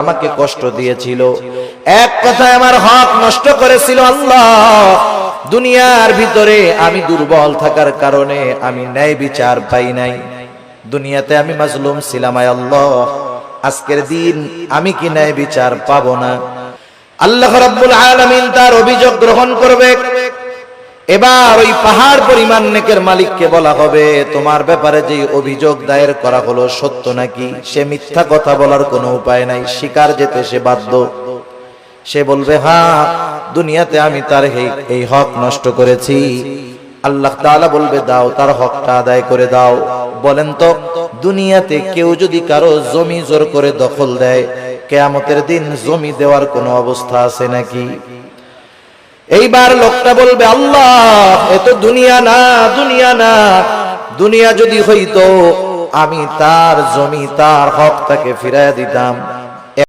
আমাকে কষ্ট দিয়েছিল, এক কথায় আমার হক নষ্ট করেছিল আল্লাহ। দুনিয়ার ভিতরে আমি দুর্বল থাকার কারণে আমি ন্যায় বিচার পাই নাই। দুনিয়াতে আমি মাজলুম ছিলাম, আয় আল্লাহ আজকের দিন আমি কি ন্যায় বিচার পাবো না? আল্লাহ রাব্বুল আলামিন তার অভিযোগ গ্রহণ করবে। এবার ওই পাহাড় পরিমাণ নেকের মালিককে বলা হবে, তোমার ব্যাপারে যে অভিযোগ দায়ের করা হলো সত্য নাকি? সে মিথ্যা কথা বলার কোনো উপায় নাই, স্বীকার যেতে সে বাধ্য। সে বলবে, হ্যাঁ দুনিয়াতে আমি তার এই হক নষ্ট করেছি। আল্লাহ তাআলা বলবে, দাও তার হকটা আদায় করে দাও। বলেন তো, দুনিয়াতে কেউ যদি কারো জমি জোর করে দখল দেয়, কিয়ামতের দিন জমি দেওয়ার কোনো অবস্থা আছে নাকি? এইবার লোকটা বলবে, আল্লাহ এ তো দুনিয়া না, দুনিয়া না। দুনিয়া যদি হইতো আমি তার জমি তার হক তাকে ফিরাইয়া দিতাম।